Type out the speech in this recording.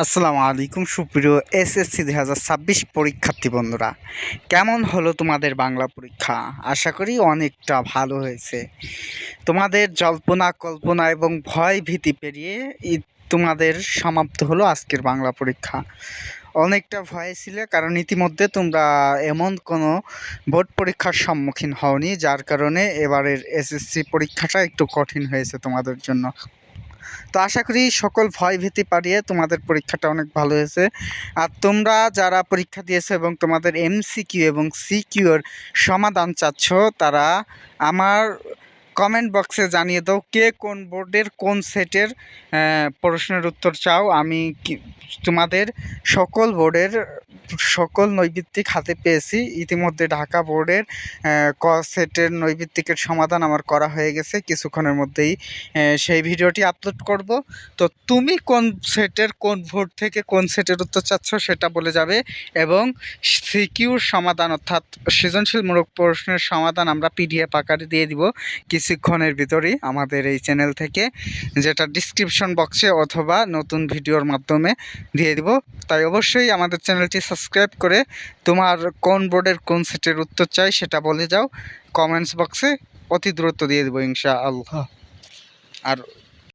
আসসালামু আলাইকুম সুপ্রিয় এসএসসি 2026 পরীক্ষার্থী বন্ধুরা, কেমন হলো তোমাদের বাংলা পরীক্ষা? আশা করি অনেকটা ভালো হয়েছে। তোমাদের জল্পনা কল্পনা এবং ভয় ভীতি পেরিয়ে তোমাদের সমাপ্ত হলো আজকের বাংলা পরীক্ষা। অনেকটা ভয়ে ছিলে, কারণ ইতিমধ্যে তোমরা এমন কোনো বোর্ড পরীক্ষার সম্মুখীন হওনি, যার কারণে এবারের এসএসসি পরীক্ষাটা একটু কঠিন হয়েছে তোমাদের জন্য। তো আশা করি সকল ভয় ভীতি পারিয়ে তোমাদের পরীক্ষাটা অনেক ভালো হয়েছে। আর তোমরা যারা পরীক্ষা দিয়েছো এবং তোমাদের এমসিকিউ এবং সিকিউর সমাধান চাচ্ছ, তারা আমার কমেন্ট বক্সে জানিয়ে দাও কে কোন বোর্ডের কোন সেটের প্রশ্নের উত্তর চাও। আমি তোমাদের সকল বোর্ডের সকল নৈবিত্তিক হাতে পেয়েছি। ইতিমধ্যে ঢাকা বোর্ডের ক সেটের নৈবিত্তিকের সমাধান আমার করা হয়ে গেছে। কিছুক্ষণের মধ্যেই সেই ভিডিওটি আপলোড করব। তো তুমি কোন সেটের কোন বোর্ড থেকে কোন সেটের উত্তর চাচ্ছ সেটা বলে যাবে, এবং সিকিউর সমাধান অর্থাৎ সৃজনশীলমূলক প্রশ্নের সমাধান আমরা পিডিএফ আকারে দিয়ে দিব কিছুক্ষণের ভিতরেই আমাদের এই চ্যানেল থেকে, যেটা ডিসক্রিপশন বক্সে অথবা নতুন ভিডিওর মাধ্যমে দিয়ে দিব। তাই অবশ্যই আমাদের চ্যানেলটি সাবস্ক্রাইব করে তোমার কোন বোর্ডের কোন সেটের উত্তর চাই সেটা বলে যাও কমেন্টস বক্সে, অতি দ্রুত দিয়ে দেবো ইনশাআল্লাহ। আর